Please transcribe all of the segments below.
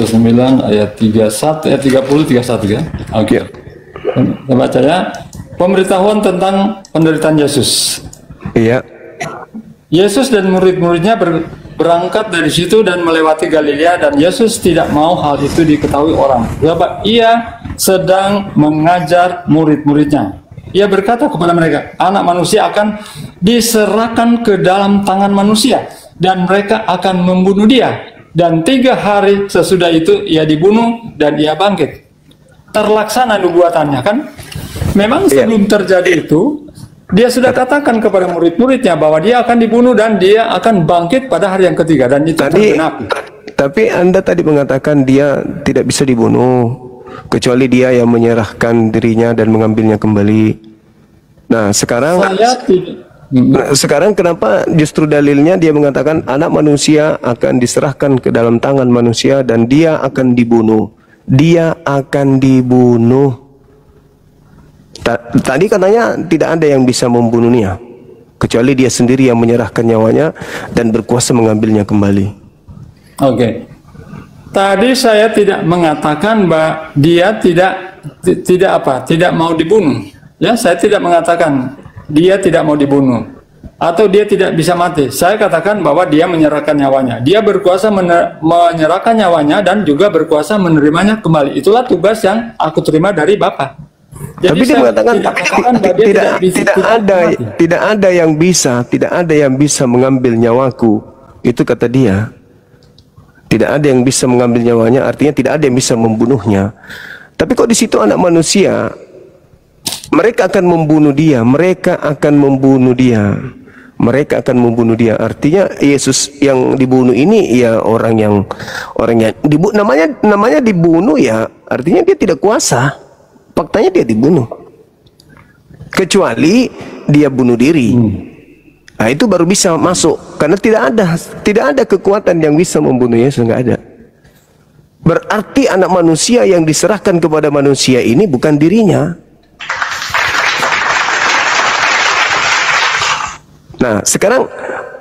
9 ayat 31 ayat 30 31 ya. Oke. Kita baca ya. Pemberitahuan tentang penderitaan Yesus. Iya. Yesus dan murid-muridnya berangkat dari situ dan melewati Galilea, dan Yesus tidak mau hal itu diketahui orang, sebab ia sedang mengajar murid-muridnya. Ia berkata kepada mereka, Anak Manusia akan diserahkan ke dalam tangan manusia, dan mereka akan membunuh dia. Dan 3 hari sesudah itu ia dibunuh dan ia bangkit. Terlaksana nubuatannya kan? Memang sebelum terjadi itu, dia sudah katakan kepada murid-muridnya bahwa dia akan dibunuh dan dia akan bangkit pada hari yang ketiga, dan itu tergenapi. Tapi Anda tadi mengatakan dia tidak bisa dibunuh kecuali dia yang menyerahkan dirinya dan mengambilnya kembali. Nah, sekarang kenapa justru dalilnya dia mengatakan Anak Manusia akan diserahkan ke dalam tangan manusia dan dia akan dibunuh. Dia akan dibunuh. Tadi katanya tidak ada yang bisa membunuhnya kecuali dia sendiri yang menyerahkan nyawanya dan berkuasa mengambilnya kembali. Oke. Tadi saya tidak mengatakan bahwa dia tidak mau dibunuh. Ya, saya tidak mengatakan dia tidak mau dibunuh atau dia tidak bisa mati. Saya katakan bahwa dia menyerahkan nyawanya. Dia berkuasa menyerahkan nyawanya dan juga berkuasa menerimanya kembali. Itulah tugas yang aku terima dari Bapa. Jadi tapi dia mengatakan tidak ada yang bisa mengambil nyawaku. Itu kata dia. Tidak ada yang bisa mengambil nyawanya, artinya tidak ada yang bisa membunuhnya. Tapi kok di situ Anak Manusia, mereka akan membunuh dia, mereka akan membunuh dia. Mereka akan membunuh dia. Artinya Yesus yang dibunuh ini ya orang yang namanya dibunuh ya, artinya dia tidak kuasa. Faktanya dia dibunuh. Kecuali dia bunuh diri. Nah, itu baru bisa masuk karena tidak ada kekuatan yang bisa membunuh Yesus, nggak ada. Berarti Anak Manusia yang diserahkan kepada manusia ini bukan dirinya. Nah, sekarang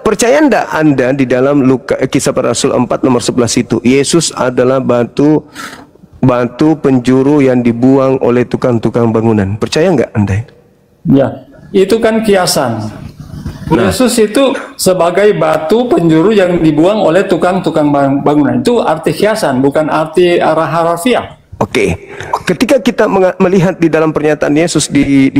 percaya enggak Anda di dalam Kisah Para Rasul 4 nomor 11 itu Yesus adalah batu penjuru yang dibuang oleh tukang-tukang bangunan. Percaya enggak Anda? Ya, itu kan kiasan. Yesus itu sebagai batu penjuru yang dibuang oleh tukang-tukang bangunan. Itu arti kiasan, bukan arti arah harafiah. Oke. Ketika kita melihat di dalam pernyataan Yesus di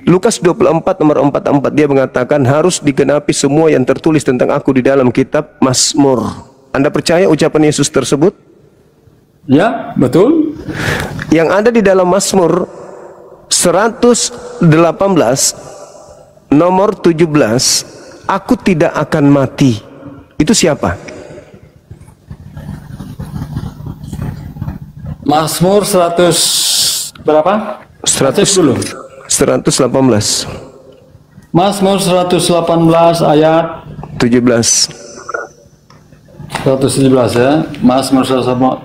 Lukas 24 nomor 44, dia mengatakan harus digenapi semua yang tertulis tentang aku di dalam kitab Mazmur. Anda percaya ucapan Yesus tersebut? Ya, betul. Yang ada di dalam Mazmur 118 nomor 17, aku tidak akan mati. Itu siapa? Mazmur 100 berapa? 100 dulu. 118. Mazmur 118 ayat 17. 117 ya. Mazmur 118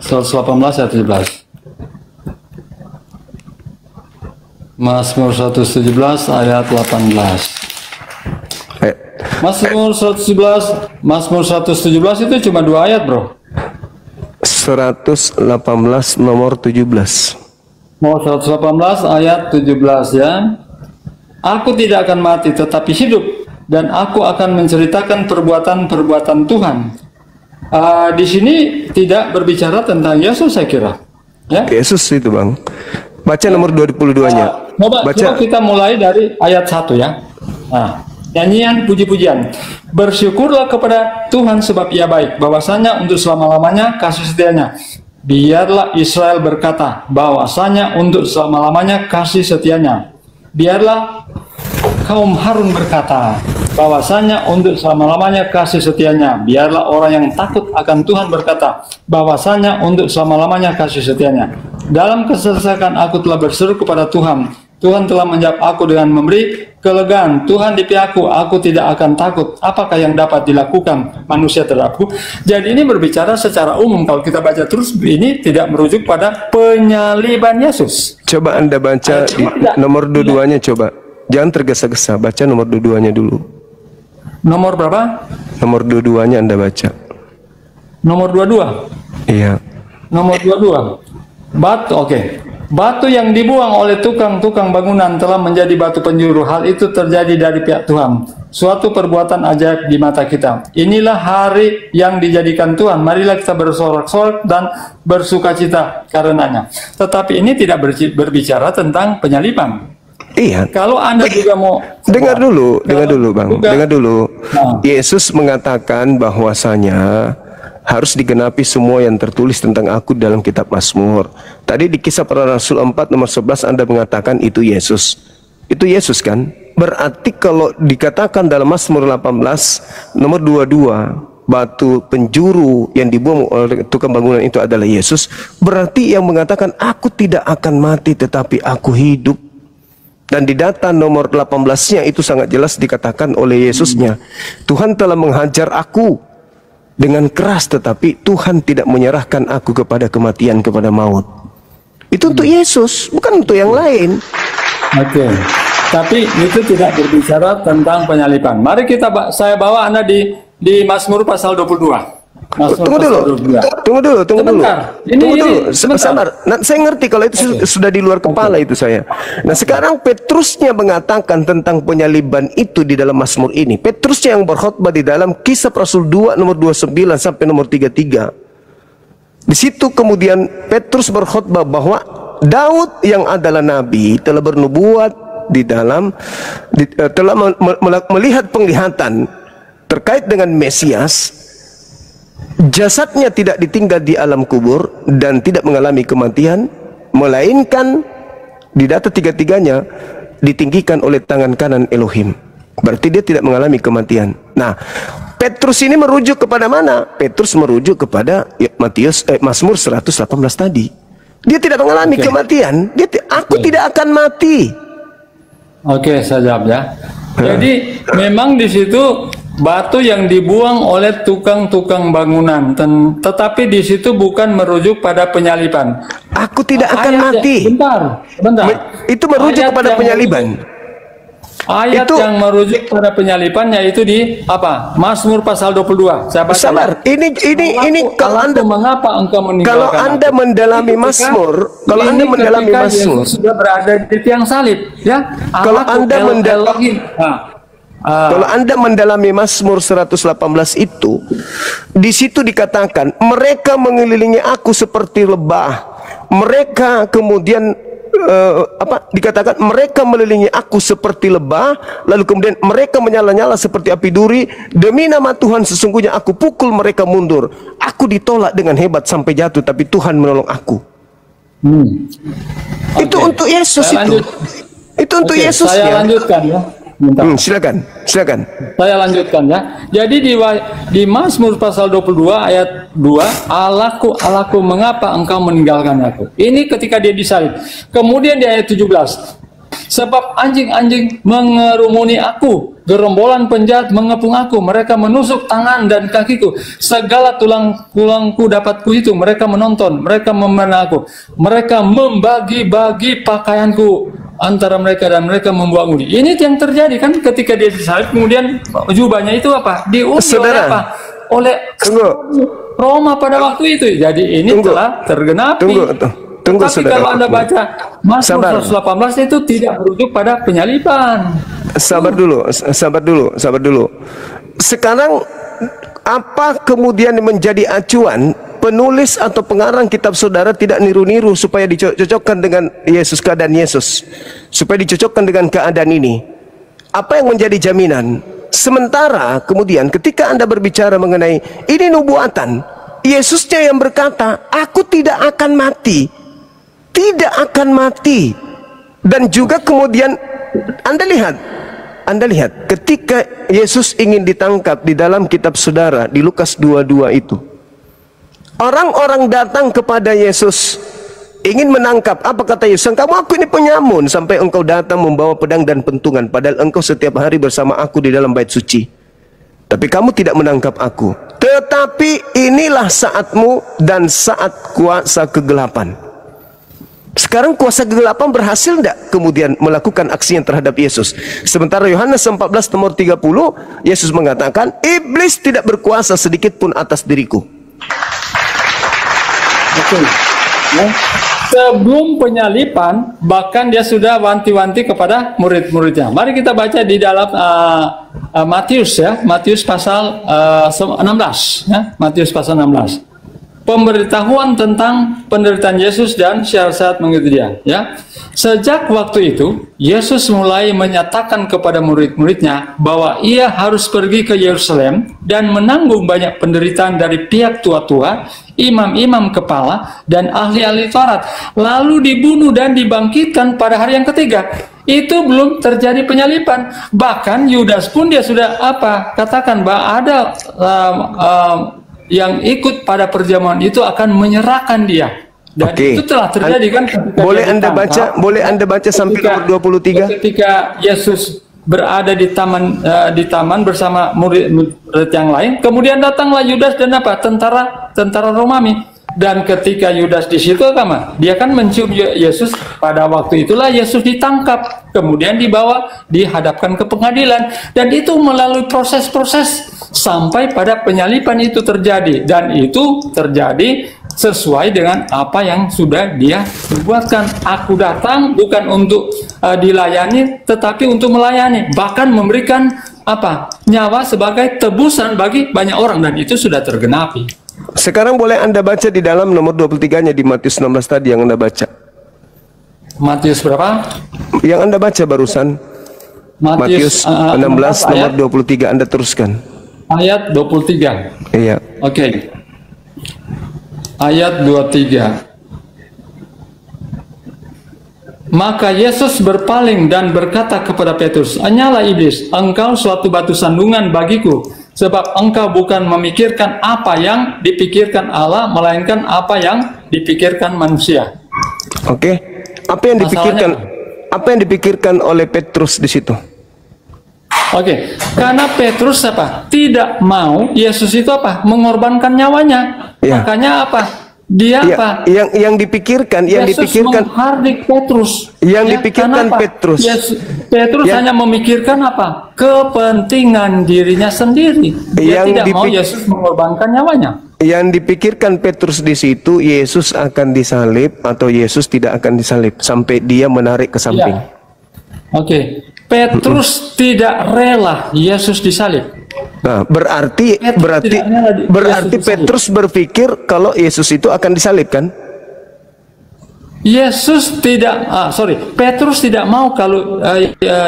ayat 17. Mazmur 117 ayat 18. Mazmur 117 itu cuma 2 ayat, Bro. 118 nomor 17. Mau 118 ayat 17 ya. Aku tidak akan mati tetapi hidup, dan aku akan menceritakan perbuatan-perbuatan Tuhan. Di sini tidak berbicara tentang Yesus, saya kira. Ya? Yesus itu, Bang. Baca nomor 22-nya. Coba kita mulai dari ayat 1 ya. Nah, nyanyian puji-pujian. Bersyukurlah kepada Tuhan sebab Ia baik, bahwasanya untuk selama-lamanya kasih setianya. Biarlah Israel berkata, bahwasanya untuk selama-lamanya kasih setianya. Biarlah kaum Harun berkata, bahwasanya untuk selama-lamanya kasih setianya. Biarlah orang yang takut akan Tuhan berkata, bahwasanya untuk selama-lamanya kasih setianya. Dalam kesesakan aku telah berseru kepada Tuhan. Tuhan telah menjawab aku dengan memberi kelegaan. Tuhan di pihakku, aku tidak akan takut. Apakah yang dapat dilakukan manusia terhadapku? Jadi ini berbicara secara umum. Kalau kita baca terus, ini tidak merujuk pada penyaliban Yesus. Coba Anda baca di nomor 22-nya, coba. Jangan tergesa-gesa, baca nomor 22-nya dulu. Nomor berapa? Nomor 22-nya Anda baca. Nomor 22? Iya. nomor 22. Batu yang dibuang oleh tukang-tukang bangunan telah menjadi batu penjuru. Hal itu terjadi dari pihak Tuhan. Suatu perbuatan ajaib di mata kita. Inilah hari yang dijadikan Tuhan. Marilah kita bersorak-sorak dan bersukacita karenanya. Tetapi ini tidak berbicara tentang penyaliban. Iya. Kalau Anda juga mau dengar dulu, Bang. Dengar dulu. Nah. Yesus mengatakan bahwasanya harus digenapi semua yang tertulis tentang aku dalam kitab Mazmur. Tadi di Kisah Para Rasul 4 nomor 11 Anda mengatakan itu Yesus. Itu Yesus kan? Berarti kalau dikatakan dalam Mazmur 18 nomor 22, batu penjuru yang dibuang oleh tukang bangunan itu adalah Yesus, berarti yang mengatakan aku tidak akan mati tetapi aku hidup. Dan di data nomor 18-nya itu sangat jelas dikatakan oleh Yesusnya, Tuhan telah menghajar aku dengan keras, tetapi Tuhan tidak menyerahkan aku kepada kematian, kepada maut. Itu untuk Yesus, bukan untuk yang lain. Oke. Tapi itu tidak berbicara tentang penyaliban. Mari saya bawa Anda di Mazmur pasal 22. Tunggu dulu. Sabar. Nah, saya ngerti kalau itu sudah di luar kepala itu saya. Nah, sekarang Petrusnya mengatakan tentang penyaliban itu di dalam Mazmur ini. Petrusnya yang berkhotbah di dalam Kisah Rasul 2 nomor 29 sampai nomor 33. Di situ kemudian Petrus berkhotbah bahwa Daud yang adalah nabi telah bernubuat telah melihat penglihatan terkait dengan Mesias. Jasadnya tidak ditinggal di alam kubur dan tidak mengalami kematian, melainkan di data tiga-tiganya ditinggikan oleh tangan kanan Elohim. Berarti dia tidak mengalami kematian. Nah, Petrus ini merujuk kepada mana? Petrus merujuk kepada Mazmur 118 tadi. Dia tidak mengalami kematian. Aku tidak akan mati. Oke, saya jawab ya. Jadi memang di situ batu yang dibuang oleh tukang-tukang bangunan, tetapi di situ bukan merujuk pada penyaliban. Aku tidak akan mati. Bentar. Itu merujuk kepada penyaliban. Ayat yang merujuk pada penyaliban yaitu di apa? Mazmur pasal 22. Saya baca. Sabar. Ini kalau Anda mengapa engkau meninggalkan kalau Anda aku? mendalami Mazmur, kalau Anda mendalami Mazmur sudah berada di tiang salib, ya. Kalau Anda mendalami kalau Anda mendalami Mazmur 118 itu, di situ dikatakan mereka mengelilingi aku seperti lebah. Mereka kemudian dikatakan mereka mengelilingi aku seperti lebah, lalu kemudian mereka menyala-nyala seperti api duri. Demi nama Tuhan sesungguhnya aku pukul mereka mundur. Aku ditolak dengan hebat sampai jatuh, tapi Tuhan menolong aku. Itu untuk Yesus itu. Itu untuk Yesus. Saya lanjutkan ya. Silakan. Saya lanjutkan ya. Jadi di Mazmur pasal 22 ayat 2, Allahku, mengapa engkau meninggalkan aku? Ini ketika dia disalib. Kemudian di ayat 17, sebab anjing-anjing mengerumuni aku, gerombolan penjahat mengepung aku, mereka menusuk tangan dan kakiku, segala tulang-tulangku dapat kuhitung, mereka menonton, mereka memandang aku, mereka membagi-bagi pakaianku antara mereka dan mereka membuang undi. Ini yang terjadi kan ketika dia disalib, kemudian jubahnya itu apa? Diundi oleh apa? Oleh Roma pada waktu itu. Jadi ini telah tergenapi. Tunggu, tapi kalau Anda baca Mazmur 118 itu tidak merujuk pada penyaliban. Sabar dulu. Sekarang apa kemudian menjadi acuan penulis atau pengarang kitab saudara tidak niru-niru supaya dicocokkan dengan Yesus, keadaan Yesus, supaya dicocokkan dengan keadaan ini? Apa yang menjadi jaminan? Sementara kemudian ketika Anda berbicara mengenai ini nubuatan, Yesusnya yang berkata, aku tidak akan mati. Tidak akan mati. Dan juga kemudian Anda lihat ketika Yesus ingin ditangkap di dalam kitab saudara di Lukas 22 itu, orang-orang datang kepada Yesus ingin menangkap. Apa kata Yesus? Kamu aku ini penyamun sampai engkau datang membawa pedang dan pentungan, padahal engkau setiap hari bersama aku di dalam bait suci. Tapi kamu tidak menangkap aku. Tetapi inilah saatmu dan saat kuasa kegelapan. Sekarang kuasa kegelapan berhasil tidak kemudian melakukan aksinya terhadap Yesus? Sementara Yohanes 14 nomor 30, Yesus mengatakan, iblis tidak berkuasa sedikit pun atas diriku. Betul. Ya. Sebelum penyalipan, bahkan dia sudah wanti-wanti kepada murid-muridnya. Mari kita baca di dalam Matius ya, Matius pasal 16 ya, Matius pasal 16. Pemberitahuan tentang penderitaan Yesus dan syarat-syarat mengikuti dia ya. Sejak waktu itu Yesus mulai menyatakan kepada murid-muridnya bahwa ia harus pergi ke Yerusalem dan menanggung banyak penderitaan dari pihak tua-tua, imam-imam kepala dan ahli-ahli Taurat, lalu dibunuh dan dibangkitkan pada hari yang ketiga. Itu belum terjadi penyalipan. Bahkan Yudas pun dia sudah katakan bahwa ada yang ikut pada perjamuan itu akan menyerahkan dia. Dan itu telah terjadi kan ketika boleh Anda baca sampai nomor 23. Ketika Yesus berada di taman bersama murid yang lain, kemudian datanglah Yudas dan tentara Romawi. Dan ketika Yudas di situ dia kan mencium Yesus. Pada waktu itulah Yesus ditangkap, kemudian dibawa, dihadapkan ke pengadilan, dan itu melalui proses-proses sampai pada penyalipan itu terjadi, dan itu terjadi sesuai dengan apa yang sudah dia buatkan. Aku datang bukan untuk dilayani, tetapi untuk melayani, bahkan memberikan nyawa sebagai tebusan bagi banyak orang, dan itu sudah tergenapi. Sekarang boleh Anda baca di dalam nomor 23-nya di Matius 16 tadi yang Anda baca. Matius berapa? Yang Anda baca barusan. Matius 16 nomor 23, Anda teruskan. Ayat 23. Iya. Oke. Ayat 23. Maka Yesus berpaling dan berkata kepada Petrus, "Hanyalah iblis, engkau suatu batu sandungan bagiku, sebab engkau bukan memikirkan apa yang dipikirkan Allah, melainkan apa yang dipikirkan manusia." Oke. Apa yang dipikirkan oleh Petrus di situ? Oke. Karena Petrus tidak mau Yesus itu mengorbankan nyawanya. Ya. Makanya dia yang dipikirkan Yesus menghardik Petrus. Dipikirkan Petrus. Petrus hanya memikirkan kepentingan dirinya sendiri. Dia tidak mau Yesus mengorbankan nyawanya. Yang dipikirkan Petrus di situ, Yesus akan disalib atau Yesus tidak akan disalib, sampai dia menarik ke samping. Ya. Oke. Petrus tidak rela Yesus disalib. Nah, berarti Petrus berpikir kalau Yesus itu akan disalib kan? Petrus tidak mau kalau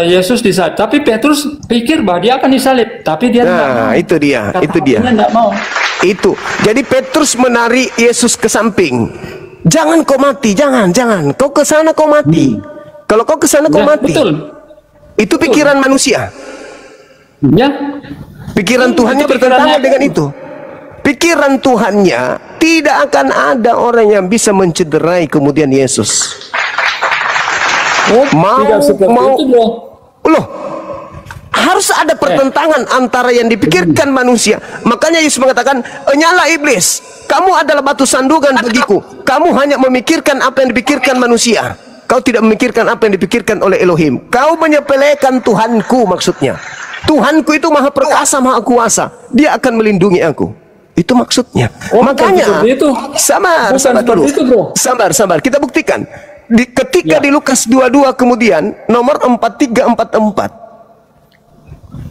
Yesus disalib, tapi Petrus pikir bahwa dia akan disalib, tapi dia tidak mau. Itu dia. Tidak mau. Itu. Jadi Petrus menarik Yesus ke samping. Jangan kau mati, jangan. Kau ke sana kau mati. Kalau kau ke sana kau mati. Betul. Itu pikiran manusia. Ya. Pikiran Tuhannya bertentangan dengan itu. Pikiran Tuhannya tidak akan ada orang yang bisa mencederai kemudian Yesus. Harus ada pertentangan antara yang dipikirkan manusia. Makanya Yesus mengatakan, "Nyala iblis, kamu adalah batu sandungan bagiku. Kamu hanya memikirkan apa yang dipikirkan manusia. Kau tidak memikirkan apa yang dipikirkan oleh Elohim. Kau menyepelekan Tuhanku," maksudnya. Tuhanku itu maha perkasa, maha kuasa. Dia akan melindungi aku. Itu maksudnya. Makanya sabar. Kita buktikan. Ketika di Lukas 22 kemudian nomor 4344,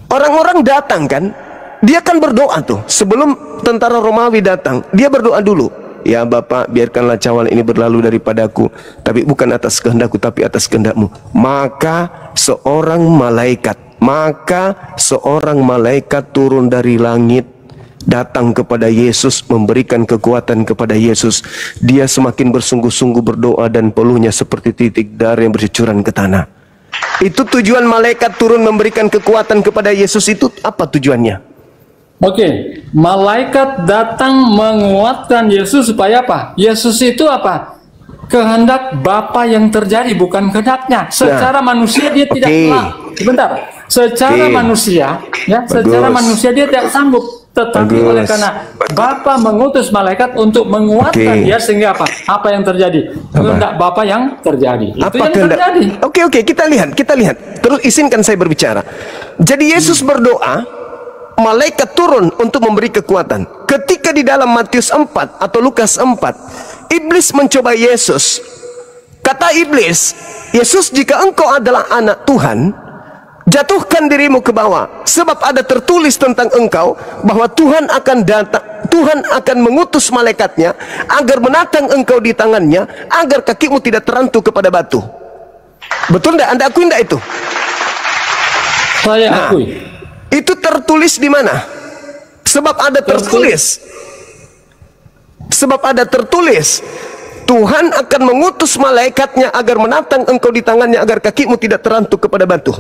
orang-orang datang kan, dia kan berdoa tuh sebelum tentara Romawi datang. Dia berdoa dulu. "Ya Bapak, biarkanlah cawal ini berlalu daripadaku, tapi bukan atas kehendakku, tapi atas kehendak-Mu." Maka seorang malaikat turun dari langit, datang kepada Yesus, memberikan kekuatan kepada Yesus. Dia semakin bersungguh-sungguh berdoa dan peluhnya seperti titik darah yang bercucuran ke tanah. Itu tujuan malaikat turun memberikan kekuatan kepada Yesus. Itu apa tujuannya? Oke, malaikat datang menguatkan Yesus supaya Yesus itu kehendak Bapa yang terjadi, bukan kehendaknya. Secara manusia dia tidak secara manusia dia tidak sanggup. Tetapi oleh karena Bapa mengutus malaikat untuk menguatkan dia, sehingga apa yang terjadi? Kehendak Bapa yang terjadi. Itu yang terjadi. Oke, kita lihat. Terus izinkan saya berbicara. Jadi Yesus berdoa, malaikat turun untuk memberi kekuatan. Ketika di dalam Matius 4 atau Lukas 4, Iblis mencoba Yesus. Kata iblis, Yesus, jika engkau adalah anak Tuhan, jatuhkan dirimu ke bawah, sebab ada tertulis tentang engkau bahwa Tuhan akan datang, Tuhan akan mengutus malaikatnya agar menatang engkau di tangannya, agar kakimu tidak terantuk kepada batu. Betul tidak? Anda akui tidak itu? Saya akui. Itu tertulis di mana? Sebab ada tertulis. Sebab ada tertulis, Tuhan akan mengutus malaikatnya agar menatang engkau di tangannya, agar kakimu tidak terantuk kepada batu.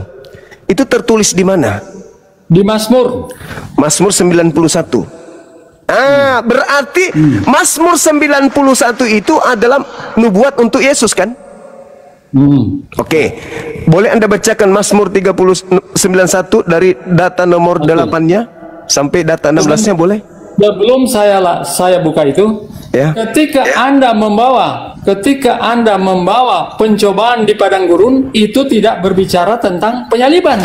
Itu tertulis di mana? Di Mazmur. Mazmur 91. Berarti Mazmur 91 itu adalah nubuat untuk Yesus, kan? Oke. Boleh Anda bacakan Mazmur 91 dari data nomor 8-nya sampai data 16-nya, boleh? Sebelum saya buka itu, Ya. ketika Anda membawa pencobaan di padang gurun, itu tidak berbicara tentang penyaliban.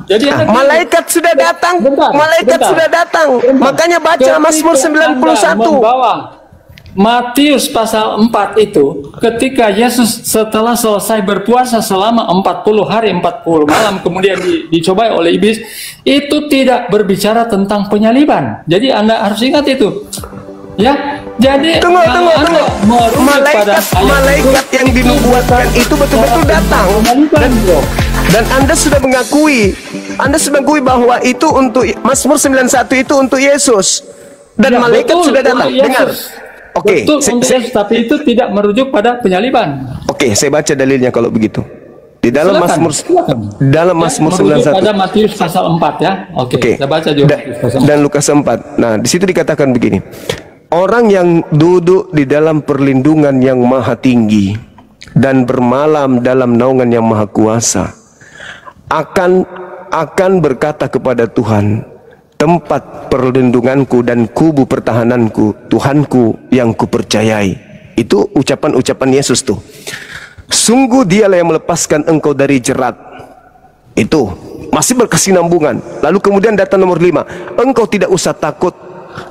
Jadi malaikat sudah datang. Malaikat sudah datang. Makanya baca Mazmur 91. Membawa Matius pasal 4 itu, ketika Yesus setelah selesai berpuasa selama 40 hari 40 malam kemudian dicobai oleh iblis, itu tidak berbicara tentang penyaliban. Jadi Anda harus ingat itu. Ya, jadi tunggu. Malaikat yang dinubuatkan itu betul-betul datang. Dan Anda sudah mengakui bahwa itu untuk Mazmur 91 itu untuk Yesus. Dan ya, malaikat betul, sudah datang. Dengar. Oke, tapi itu tidak merujuk pada penyaliban. Oke, saya baca dalilnya kalau begitu. Di dalam Mazmur 91 pada Matius pasal 4 ya. Oke. Saya baca juga dan Lukas 4. Nah, di situ dikatakan begini. Orang yang duduk di dalam perlindungan yang maha tinggi dan bermalam dalam naungan yang maha kuasa akan berkata kepada Tuhan, tempat perlindunganku dan kubu pertahananku, Tuhanku yang kupercayai. Itu ucapan-ucapan Yesus tuh. Sungguh dialah yang melepaskan engkau dari jerat. Itu masih berkesinambungan. Lalu kemudian data nomor 5, engkau tidak usah takut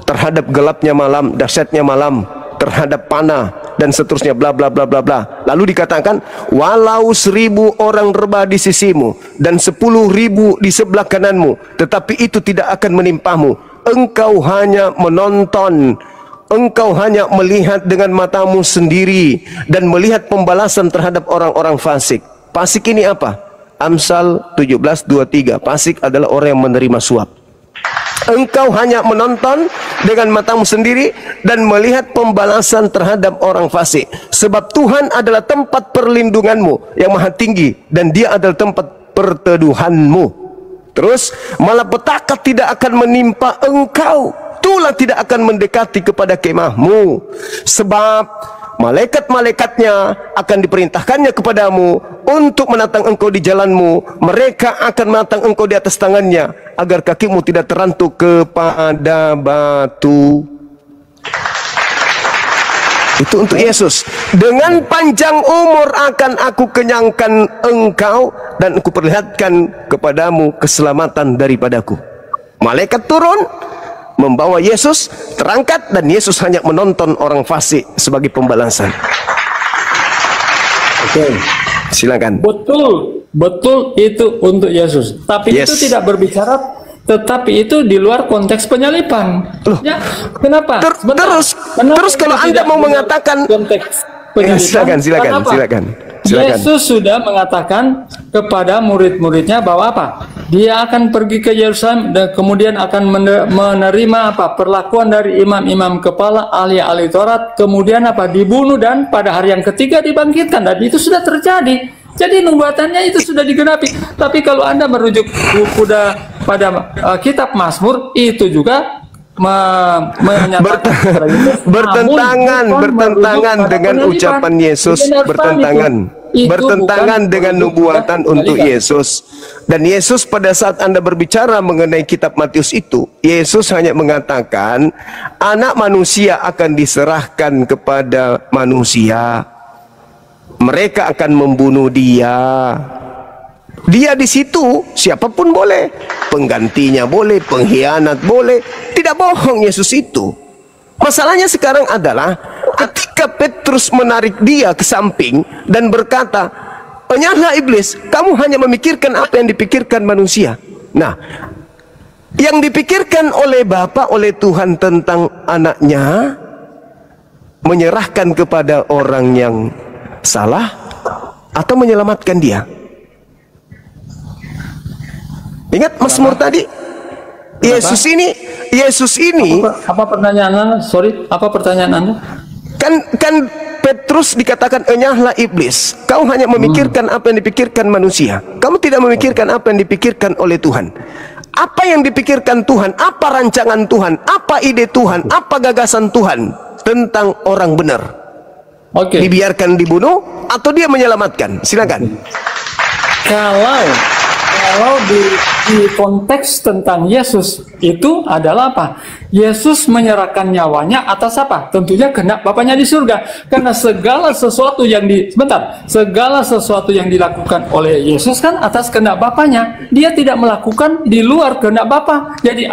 terhadap gelapnya malam, dahsyatnya malam, terhadap panah dan seterusnya, bla bla bla bla bla. Lalu dikatakan, walau 1000 orang rebah di sisimu dan 10.000 di sebelah kananmu, tetapi itu tidak akan menimpamu. Engkau hanya menonton, engkau hanya melihat dengan matamu sendiri dan melihat pembalasan terhadap orang-orang fasik. Fasik ini apa? Amsal 17:23. Fasik adalah orang yang menerima suap. Engkau hanya menonton dengan matamu sendiri dan melihat pembalasan terhadap orang fasik. Sebab Tuhan adalah tempat perlindunganmu yang maha tinggi, dan Dia adalah tempat perteduhanmu. Terus, malapetaka tidak akan menimpa engkau, tulah tidak akan mendekati kepada kemahmu. Sebab malaikat-malaikatnya akan diperintahkannya kepadamu untuk menatang engkau di jalanmu. Mereka akan menatang engkau di atas tangannya, agar kakimu tidak terantuk kepada batu. Itu untuk Yesus. Dengan panjang umur akan aku kenyangkan engkau, dan aku perlihatkan kepadamu keselamatan daripadaku. Malaikat turun membawa Yesus, terangkat, dan Yesus hanya menonton orang fasik sebagai pembalasan. Oke, silakan. Betul itu untuk Yesus. Tapi itu tidak berbicara, tetapi itu di luar konteks penyaliban. Ya, kenapa? Terus kalau Anda mau mengatakan konteks penyaliban, silakan. Yesus sudah mengatakan kepada murid-muridnya bahwa apa? Dia akan pergi ke Yerusalem dan kemudian akan menerima apa? Perlakuan dari imam-imam kepala, ahli-ahli Taurat, kemudian apa? Dibunuh dan pada hari yang ketiga dibangkitkan. Dan itu sudah terjadi. Jadi nubuatannya itu sudah digenapi. Tapi kalau Anda merujuk pada kitab Mazmur, itu juga menyatakan bertentangan dengan ucapan Yesus, bertentangan dengan nubuatan untuk Yesus. Dan Yesus pada saat Anda berbicara mengenai kitab Matius itu, Yesus hanya mengatakan anak manusia akan diserahkan kepada manusia, mereka akan membunuh dia. Dia di situ siapapun boleh, penggantinya boleh, pengkhianat boleh. Tidak bohong Yesus itu. Masalahnya sekarang adalah ketika Petrus menarik dia ke samping dan berkata, "Enyahlah iblis, kamu hanya memikirkan apa yang dipikirkan manusia." Nah, yang dipikirkan oleh Bapa, oleh Tuhan tentang anaknya, menyerahkan kepada orang yang salah atau menyelamatkan dia. Ingat Mazmur tadi, Yesus ini apa pertanyaan Anda? Sorry, apa pertanyaan Anda? Kan Petrus dikatakan, "Enyahlah iblis, kau hanya memikirkan apa yang dipikirkan manusia, kamu tidak memikirkan apa yang dipikirkan oleh Tuhan." Apa yang dipikirkan Tuhan, apa rancangan Tuhan, apa ide Tuhan, apa gagasan Tuhan tentang orang benar? Oke. Dibiarkan dibunuh atau dia menyelamatkan? Silakan. Kalau di konteks tentang Yesus itu adalah apa? Yesus menyerahkan nyawanya atas apa? Tentunya kehendak Bapaknya di surga. Karena segala sesuatu yang dilakukan oleh Yesus kan atas kehendak Bapaknya. Dia tidak melakukan di luar kehendak Bapa. Jadi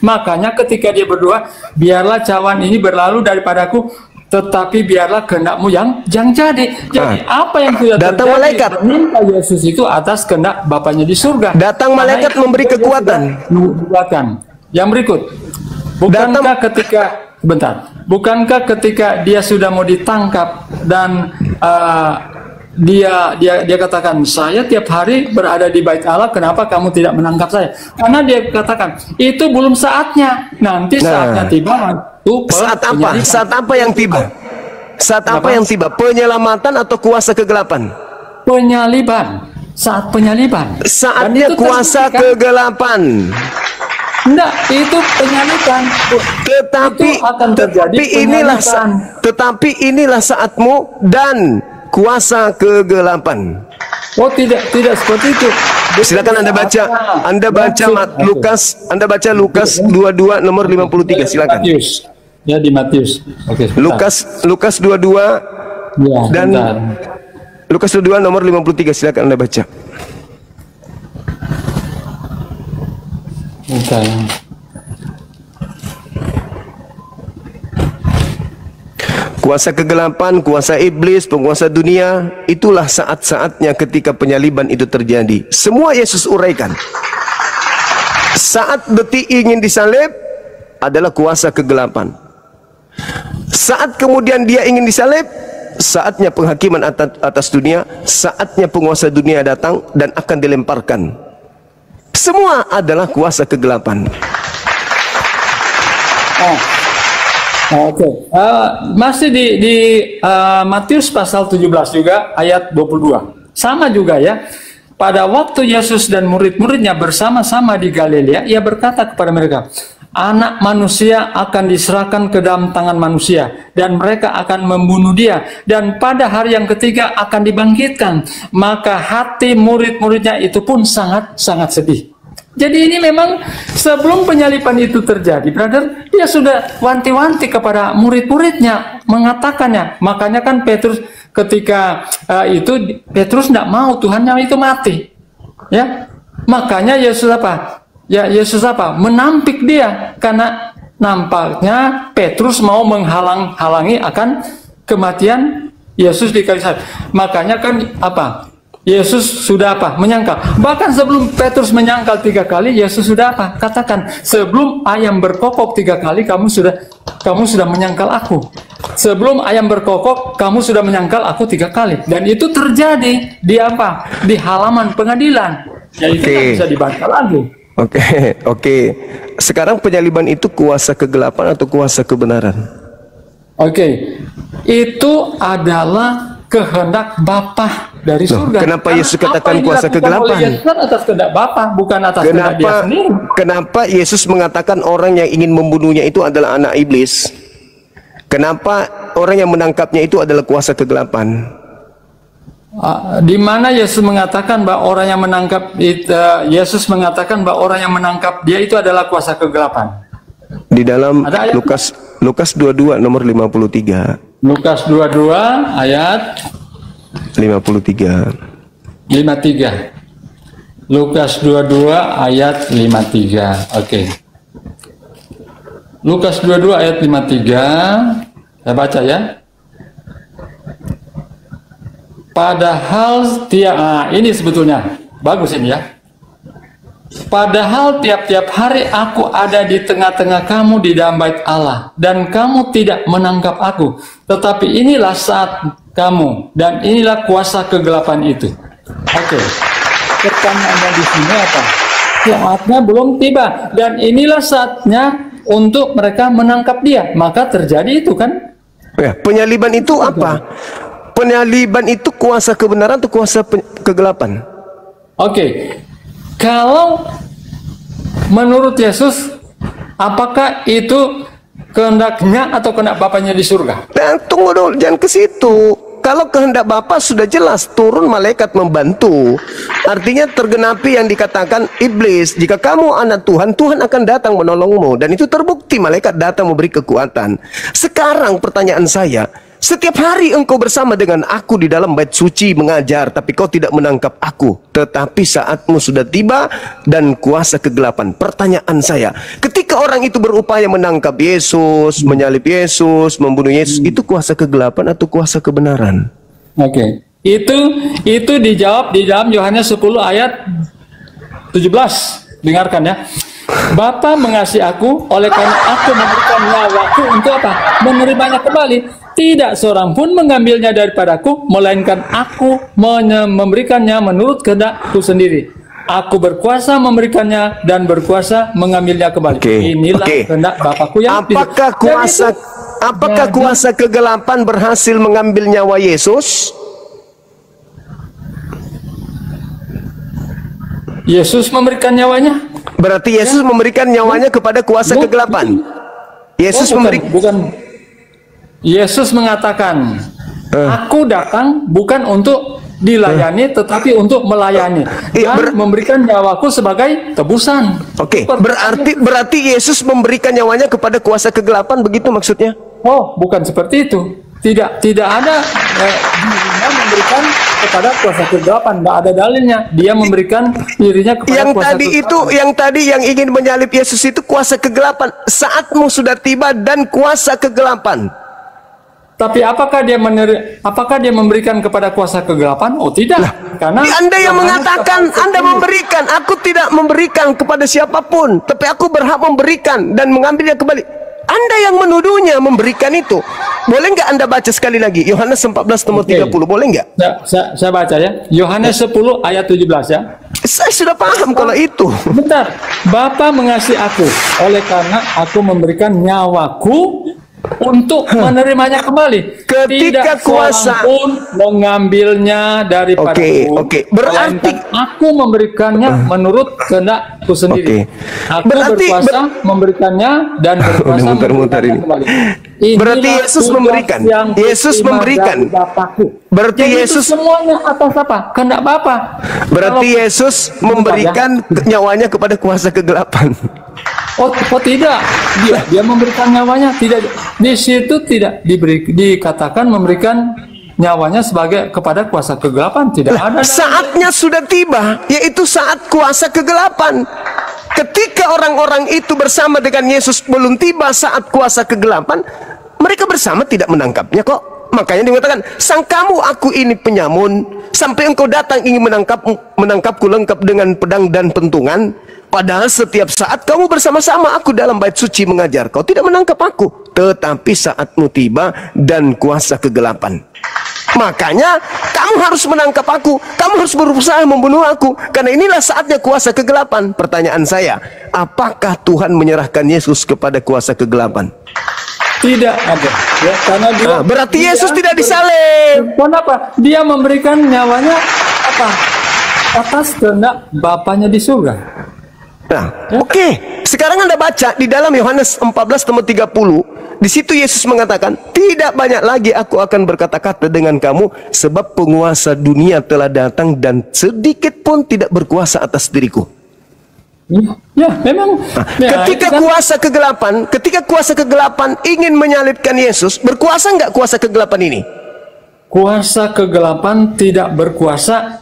makanya ketika dia berdoa, biarlah cawan ini berlalu daripadaku, tetapi biarlah kehendakmu yang jadi. Jadi apa yang sudah datang terjadi, malaikat meminta Yesus itu atas kehendak Bapaknya di surga. Datang malaikat memberi kekuatan. Yang berikut, bukankah ketika dia sudah mau ditangkap dan dia katakan, "Saya tiap hari berada di bait Allah, kenapa kamu tidak menangkap saya?" Karena dia katakan, itu belum saatnya, nanti saatnya tiba. Saat apa? Saat apa yang tiba? Saat apa yang tiba? Penyelamatan atau kuasa kegelapan? Penyaliban. Saat penyaliban. Saatnya kuasa kegelapan. Enggak, itu penyaliban. Tetapi inilah saatmu dan kuasa kegelapan. Oh, tidak seperti itu. Silakan Anda baca Lukas 22 nomor 53, silakan. Ya, di Matius. Oke, Lukas 22 ya, dan Lukas 22 nomor 53, silakan Anda baca. Bentar. Kuasa kegelapan, kuasa iblis, penguasa dunia, itulah saat-saatnya ketika penyaliban itu terjadi. Semua Yesus uraikan. Saat detik ingin disalib adalah kuasa kegelapan. Saat kemudian dia ingin disalib, saatnya penghakiman atas dunia, saatnya penguasa dunia datang dan akan dilemparkan. Semua adalah kuasa kegelapan. Oke. Masih di Matius pasal 17 juga ayat 22. Sama juga ya. Pada waktu Yesus dan murid-muridnya bersama-sama di Galilea, ia berkata kepada mereka, "Anak manusia akan diserahkan ke dalam tangan manusia, dan mereka akan membunuh dia, dan pada hari yang ketiga akan dibangkitkan." Maka hati murid-muridnya itu pun sangat-sangat sedih. Jadi ini memang sebelum penyaliban itu terjadi, brother, dia sudah wanti-wanti kepada murid-muridnya, mengatakannya. Makanya kan Petrus ketika itu Petrus tidak mau Tuhannya itu mati, ya. Makanya Yesus apa? Ya, Yesus apa? Menampik dia karena nampaknya Petrus mau menghalang-halangi akan kematian Yesus di kayu salib. Makanya kan apa? Yesus sudah apa? Menyangkal. Bahkan sebelum Petrus menyangkal 3 kali, Yesus sudah apa? Katakan, sebelum ayam berkokok 3 kali, kamu sudah menyangkal aku. Sebelum ayam berkokok, kamu sudah menyangkal aku 3 kali. Dan itu terjadi di apa? Di halaman pengadilan. Ya itu kan bisa dibantah lagi. Oke. Sekarang penyaliban itu kuasa kegelapan atau kuasa kebenaran? Oke. Itu adalah kehendak Bapa dari surga. Kenapa Yesus katakan kuasa kegelapan? Yesus atas kehendak Bapa, bukan atas kehendak dia sendiri. Kenapa Yesus mengatakan orang yang ingin membunuhnya itu adalah anak iblis? Kenapa orang yang menangkapnya itu adalah kuasa kegelapan? Di mana Yesus mengatakan bahwa orang yang menangkap Yesus mengatakan bahwa orang yang menangkap dia itu adalah kuasa kegelapan? Di dalam Lukas 22 nomor 53. Lukas 22 ayat 53. Lukas 22 ayat 53. Oke. Lukas 22 ayat 53. Saya baca ya. Padahal ini sebetulnya bagus ini ya. Padahal tiap-tiap hari aku ada di tengah-tengah kamu di dalam bait Allah, dan kamu tidak menangkap aku. Tetapi inilah saat kamu, dan inilah kuasa kegelapan itu. Oke. Pertanyaannya di sini apa? Saatnya belum tiba, dan inilah saatnya untuk mereka menangkap dia. Maka terjadi itu kan? Ya, penyaliban itu apa? Penyaliban itu kuasa kebenaran atau kuasa kegelapan? Oke. Kalau menurut Yesus, apakah itu kehendaknya atau kehendak Bapaknya di surga? Dan tunggu dulu, jangan ke situ. Kalau kehendak Bapa sudah jelas, turun malaikat membantu. Artinya tergenapi yang dikatakan iblis, jika kamu anak Tuhan, Tuhan akan datang menolongmu. Dan itu terbukti, malaikat datang memberi kekuatan. Sekarang pertanyaan saya, setiap hari engkau bersama dengan aku di dalam bait suci mengajar, tapi kau tidak menangkap aku. Tetapi saatmu sudah tiba dan kuasa kegelapan. Pertanyaan saya, ketika orang itu berupaya menangkap Yesus, menyalib Yesus, membunuh Yesus, itu kuasa kegelapan atau kuasa kebenaran? Oke. Itu dijawab di dalam Yohanes 10 ayat 17. Dengarkan ya. Bapa mengasihi aku, oleh karena aku memberikan nyawaku untuk apa? Menerimanya kembali. Tidak seorang pun mengambilnya daripadaku, melainkan aku memberikannya menurut kehendakku sendiri. Aku berkuasa memberikannya dan berkuasa mengambilnya kembali. Inilah kehendak Bapakku yang apakah kuasa kegelapan berhasil mengambil nyawa Yesus? Yesus memberikan nyawanya. Berarti Yesus memberikan nyawanya kepada kuasa kegelapan. Yesus memberikan. Yesus mengatakan, aku datang bukan untuk dilayani, tetapi untuk melayani dan memberikan nyawaku sebagai tebusan. Oke, berarti Yesus memberikan nyawanya kepada kuasa kegelapan, begitu maksudnya? Oh, bukan seperti itu. Tidak ada dirinya memberikan kepada kuasa kegelapan. Tidak ada dalilnya. Dia memberikan dirinya kepada kuasa kegelapan. Yang tadi yang ingin menyalib Yesus itu kuasa kegelapan. Saatmu sudah tiba dan kuasa kegelapan. Tapi apakah dia memberikan kepada kuasa kegelapan? Oh tidak. Karena Anda yang mengatakan Anda memberikan. Aku tidak memberikan kepada siapapun, tapi aku berhak memberikan dan mengambilnya kembali. Anda yang menuduhnya memberikan itu. Boleh nggak Anda baca sekali lagi Yohanes 14 nomor 30? Boleh nggak? Saya baca ya. Yohanes 10 ayat 17 ya. Saya sudah paham kalau itu. Bentar. Bapa mengasihi aku, oleh karena aku memberikan nyawaku untuk menerimanya kembali. Ketika tidak kuasa pun mengambilnya daripadaku. Berarti aku memberikannya menurut kehendakku sendiri. Aku berkuasa memberikannya dan berkuasa memberikannya kembali. Berarti Yesus memberikan. Yesus memberikan. Berarti Yesus semuanya atas apa? Kehendak Bapa. Berarti Yesus memberikan nyawanya kepada kuasa kegelapan. Oh tidak, dia memberikan nyawanya, tidak di situ tidak dikatakan memberikan nyawanya sebagai kepada kuasa kegelapan, tidak ada. Saatnya sudah tiba, yaitu saat kuasa kegelapan. Ketika orang-orang itu bersama dengan Yesus belum tiba saat kuasa kegelapan, mereka bersama tidak menangkapnya kok. Makanya dikatakan, sang kamu aku ini penyamun, sampai engkau datang ingin menangkapku lengkap dengan pedang dan pentungan. Padahal setiap saat kamu bersama-sama aku dalam bait suci mengajar. Kau tidak menangkap aku. Tetapi saatmu tiba dan kuasa kegelapan. Makanya kamu harus menangkap aku. Kamu harus berusaha membunuh aku. Karena inilah saatnya kuasa kegelapan. Pertanyaan saya, apakah Tuhan menyerahkan Yesus kepada kuasa kegelapan? Tidak ada ya, karena berarti Yesus tidak disalib. Kenapa? Dia memberikan nyawanya apa? Atas kehendak Bapaknya di surga. Nah, oke. Sekarang Anda baca di dalam Yohanes 14 nomor 30. Di situ Yesus mengatakan, tidak banyak lagi aku akan berkata-kata dengan kamu, sebab penguasa dunia telah datang dan sedikit pun tidak berkuasa atas diriku. Ya, memang. Ketika kuasa kegelapan ingin menyalibkan Yesus, berkuasa nggak kuasa kegelapan ini? Kuasa kegelapan tidak berkuasa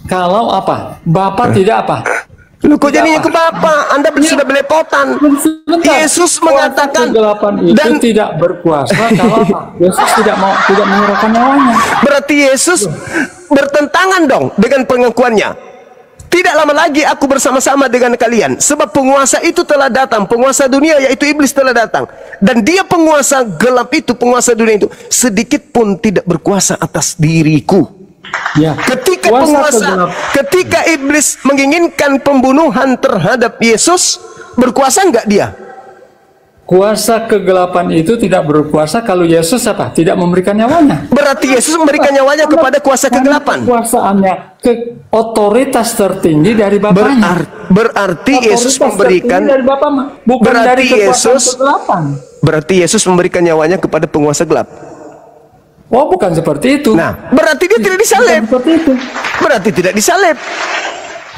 kalau apa? Bapa tidak apa? Loh, kok jadinya ke Bapa? Anda sudah belepotan. Sebentar. Yesus mengatakan Kegelapan itu dan tidak berkuasa kalau Yesus tidak menyerahkan nyawanya. berarti Yesus bertentangan dong dengan pengakuannya. Tidak lama lagi aku bersama-sama dengan kalian, sebab penguasa itu telah datang, penguasa dunia yaitu iblis telah datang, dan dia penguasa gelap itu, penguasa dunia itu sedikit pun tidak berkuasa atas diriku. Ya. Ketika iblis menginginkan pembunuhan terhadap Yesus, berkuasa enggak dia? Kuasa kegelapan itu tidak berkuasa kalau Yesus apa? Tidak memberikan nyawanya. Berarti Yesus memberikan nyawanya kepada kuasa kegelapan. Kekuasaannya ke otoritas tertinggi dari Bapaknya. Berarti Yesus memberikan dari Bapa, bukan dari kekuasaan kegelapan. Berarti Yesus memberikan nyawanya kepada penguasa gelap. Oh, bukan seperti itu. Nah, berarti dia tidak disalib. Seperti itu. Berarti tidak disalib.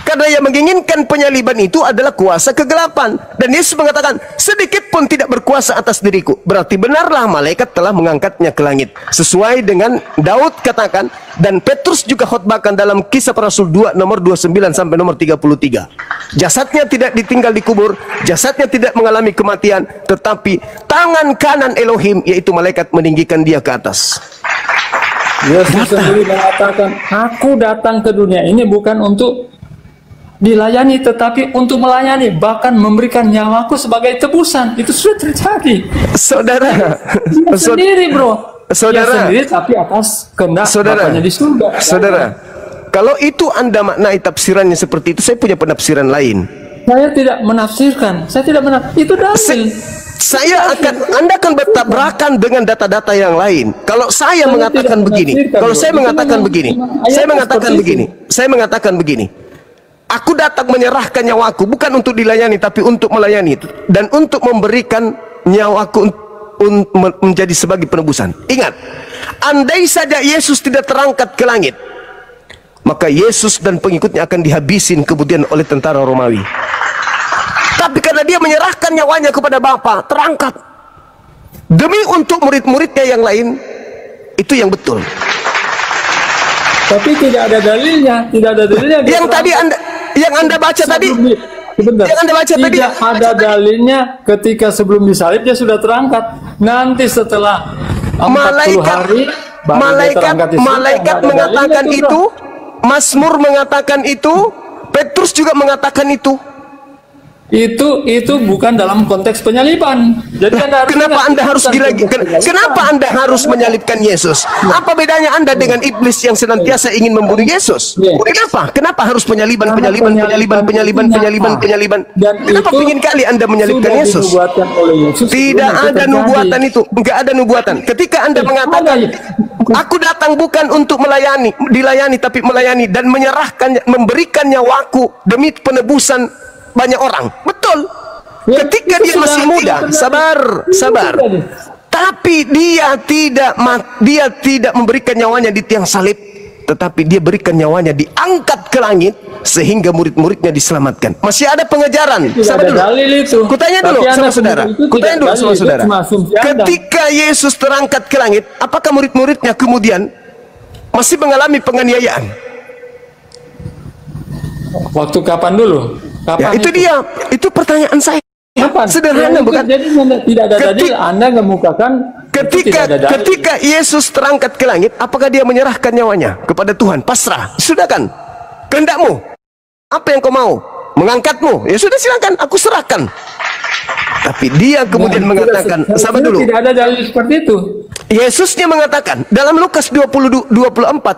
Karena yang menginginkan penyaliban itu adalah kuasa kegelapan. Dan Yesus mengatakan, sedikit pun tidak berkuasa atas diriku. Berarti benarlah malaikat telah mengangkatnya ke langit. Sesuai dengan Daud katakan, dan Petrus juga khotbahkan dalam Kisah Para Rasul 2 nomor 29 sampai nomor 33. Jasadnya tidak ditinggal dikubur, jasadnya tidak mengalami kematian, tetapi tangan kanan Elohim, yaitu malaikat, meninggikan dia ke atas. Yesus sendiri mengatakan, aku datang ke dunia ini bukan untuk dilayani, tetapi untuk melayani, bahkan memberikan nyawaku sebagai tebusan. Itu sudah terjadi. Saudara, Dia sendiri, bro. Saudara, dia sendiri, tapi atas kehendak Bapaknya di surga. Saudara, kalau itu Anda maknai tafsirannya seperti itu, saya punya penafsiran lain. Saya tidak menafsirkan. Saya tidak itu dalil. Anda akan bertabrakan dengan data-data yang lain. Kalau saya mengatakan begini, kalau saya mengatakan begini, saya mengatakan begini. Aku datang menyerahkan nyawaku bukan untuk dilayani, tapi untuk melayani dan untuk memberikan nyawaku menjadi sebagai penebusan. Ingat, andai saja Yesus tidak terangkat ke langit, maka Yesus dan pengikutnya akan dihabisin kemudian oleh tentara Romawi. Tapi karena dia menyerahkan nyawanya kepada Bapa, terangkat demi untuk murid-muridnya yang lain, itu yang betul. Tapi tidak ada dalilnya, Yang Anda baca tadi, sebentar. Yang Anda baca tadi, tidak ada dalilnya ketika sebelum disalib dia sudah terangkat. Nanti setelah 40 hari malaikat mengatakan itu, Mazmur mengatakan itu, Petrus juga mengatakan itu. Itu bukan dalam konteks penyaliban. Jadi Kenapa Anda harus menyalibkan Yesus? Apa bedanya Anda dengan iblis yang senantiasa ingin membunuh Yesus? Kenapa harus penyaliban? Kenapa ingin kali Anda menyalibkan Yesus? Tidak ada nubuatan itu, enggak ada nubuatan. Ketika Anda mengatakan, aku datang bukan untuk dilayani, tapi melayani dan memberikan nyawaku demi penebusan banyak orang. Betul. Ketika dia masih muda, sabar. Tapi dia tidak memberikan nyawanya di tiang salib, tetapi dia berikan nyawanya diangkat ke langit sehingga murid-muridnya diselamatkan. Masih ada pengejaran. Sabar dulu. Kutanya dulu sama saudara. Ketika Yesus terangkat ke langit, apakah murid-muridnya kemudian masih mengalami penganiayaan? Waktu kapan dulu? Ya, itu pertanyaan saya. Kapan? Sederhana, bukan? Jadi tidak ada dalil. Anda ngemukakan ketika Yesus terangkat ke langit, apakah dia menyerahkan nyawanya kepada Tuhan? Pasrah. Sudah kan? Kehendakmu. Apa yang kau mau? Mengangkatmu. Ya sudah, silakan, aku serahkan. Tapi dia kemudian mengatakan, sabar dulu. Tidak ada dalil seperti itu. Yesusnya mengatakan dalam Lukas 24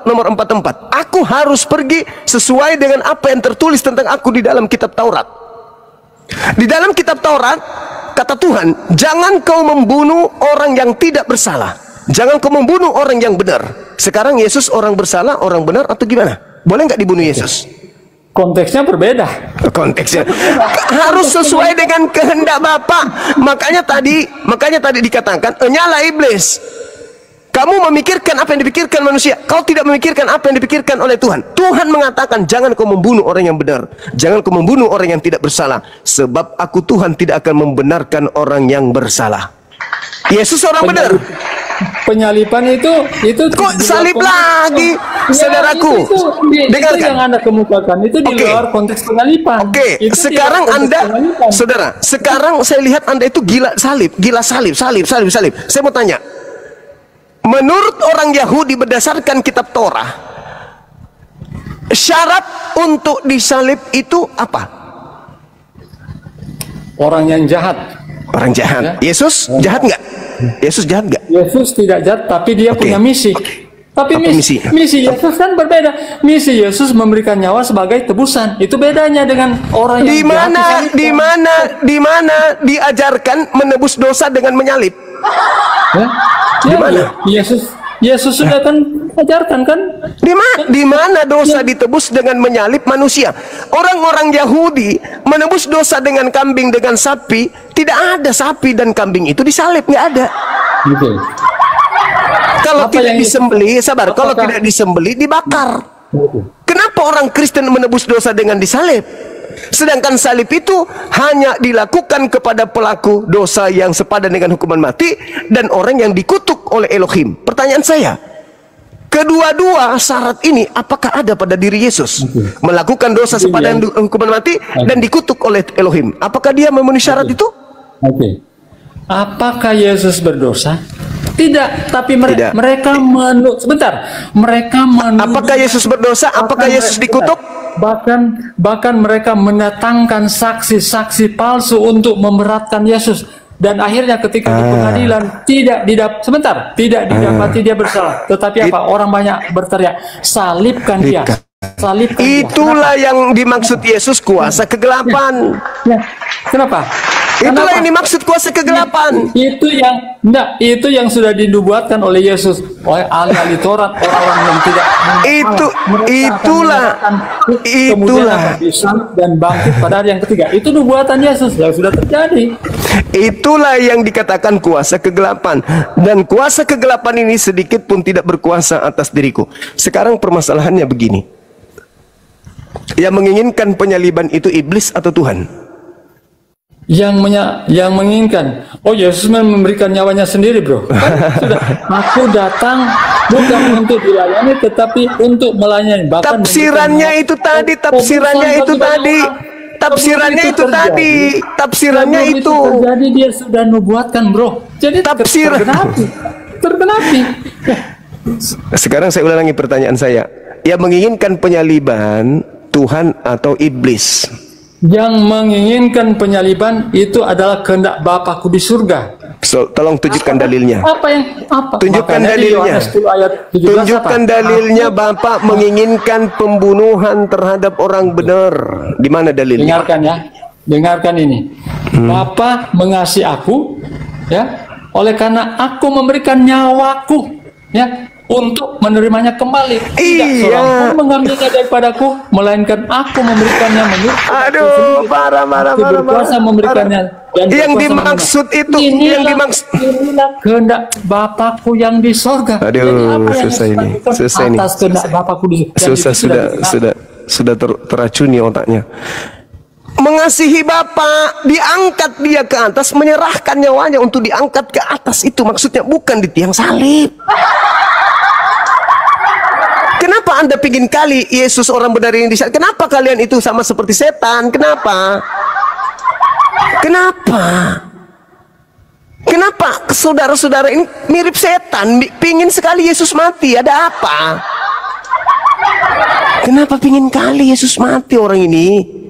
nomor 44, aku harus pergi sesuai dengan apa yang tertulis tentang aku di dalam kitab Taurat. Di dalam kitab Taurat kata Tuhan, jangan kau membunuh orang yang tidak bersalah, jangan kau membunuh orang yang benar. Sekarang Yesus orang bersalah, orang benar atau gimana? Boleh nggak dibunuh Yesus? Konteksnya berbeda. Konteksnya harus sesuai dengan kehendak Bapa. Makanya tadi dikatakan, nyala iblis. Kamu memikirkan apa yang dipikirkan manusia, kau tidak memikirkan apa yang dipikirkan oleh Tuhan. Tuhan mengatakan, jangan kau membunuh orang yang benar, jangan kau membunuh orang yang tidak bersalah, sebab aku Tuhan tidak akan membenarkan orang yang bersalah. Yesus orang benar. penyaliban itu Kok di luar salib konteks. lagi, Ya, saudaraku? itu Dengarkan. yang Anda kemukakan itu di Oke. luar konteks penyaliban. Oke, Itu di sekarang luar konteks Anda, penyaliban. saudara, sekarang saya lihat Anda itu gila salib. Saya mau tanya, menurut orang Yahudi berdasarkan kitab Torah, syarat untuk disalib itu apa? Orang yang jahat. Orang jahat. Ya. Yesus jahat nggak? Yesus jahat nggak? Yesus tidak jahat, tapi dia Oke. punya misi. Tapi Apa misi? misi Yesus kan berbeda. Misi Yesus memberikan nyawa sebagai tebusan. Itu bedanya dengan orang yang jahat disalibkan. Di mana diajarkan menebus dosa dengan menyalib? Ya? Di mana? Yesus sudah kan ajarkan kan? Di mana dosa ditebus dengan menyalib manusia? Orang-orang Yahudi menebus dosa dengan kambing, dengan sapi. Tidak ada sapi dan kambing itu disalib, nggak ada. Gitu. Kalau Apa tidak yang- disembeli, sabar. Kalau Apakah- tidak disembeli, dibakar. Gitu. Kenapa orang Kristen menebus dosa dengan disalib? Sedangkan salib itu hanya dilakukan kepada pelaku dosa yang sepadan dengan hukuman mati dan orang yang dikutuk oleh Elohim. Pertanyaan saya, kedua-dua syarat ini apakah ada pada diri Yesus? Melakukan dosa sepadan dengan hukuman mati dan dikutuk oleh Elohim. Apakah dia memenuhi syarat itu? Oke. Apakah Yesus berdosa? Tidak, tapi Tidak. mereka sebentar. Mereka Apakah Yesus berdosa? Apakah Yesus dikutuk? Bahkan mereka mendatangkan saksi-saksi palsu untuk memberatkan Yesus, dan akhirnya ketika di pengadilan tidak didapati dia bersalah, tetapi apa? Orang banyak berteriak, salibkan dia, salibkan dia. Itulah yang dimaksud Yesus kuasa kegelapan. Ya. Kenapa? Itulah Kenapa? yang dimaksud kuasa kegelapan. Itu yang sudah dinubuatkan oleh Yesus, oleh ahli-ahli Taurat, orang-orang yang tidak Itulah disalib dan bangkit pada hari yang ketiga. Itu nubuatan Yesus yang sudah terjadi. Itulah yang dikatakan kuasa kegelapan. Dan kuasa kegelapan ini sedikit pun tidak berkuasa atas diriku. Sekarang permasalahannya begini. Yang menginginkan penyaliban itu iblis atau Tuhan? Yang menginginkan. Oh, Yesus memberikan nyawanya sendiri, bro. Kan sudah. Aku datang bukan untuk dilayani, tetapi untuk melayani. Bahkan Tafsirannya itu tadi, tafsirannya itu tadi. Tafsirannya itu. Terjadi, dia sudah nubuatkan, bro. Jadi tergenapi. Sekarang saya ulangi pertanyaan saya. Yang menginginkan penyaliban Tuhan atau iblis? Yang menginginkan penyaliban itu adalah kehendak Bapakku di surga. So, tolong tunjukkan dalilnya. Apa? Tunjukkan Makanya di dalilnya. Yohanes 10 ayat 17 Tunjukkan apa? dalilnya. Bapak menginginkan pembunuhan terhadap orang benar. Di mana dalilnya? Dengarkan ya. Dengarkan ini. Bapa mengasihi aku, ya, oleh karena aku memberikan nyawaku, ya, untuk menerimanya kembali. Tidak Iya. seorang pun mengambilnya daripadaku, melainkan aku memberikannya menurut Aduh, parah. berkuasa memberikannya. Dan Yang berkuasa dimaksud menerima. itu, yang dimaksud. Inilah kehendak Bapakku yang di sorga. Aduh, Jadi apa yang susah ini, dilakukan susah ini. atas kehendak Bapakku di sorga. Dan Susah, itu sudah teracuni otaknya. Mengasihi Bapa, diangkat dia ke atas, menyerahkan nyawanya untuk diangkat ke atas. Itu maksudnya, bukan di tiang salib. Kenapa Anda pingin kali Yesus orang benar ini disalib? Kenapa kalian itu sama seperti setan? Kenapa? Kenapa saudara-saudara ini mirip setan? Pingin sekali Yesus mati. Ada apa? Kenapa pingin kali Yesus mati orang ini?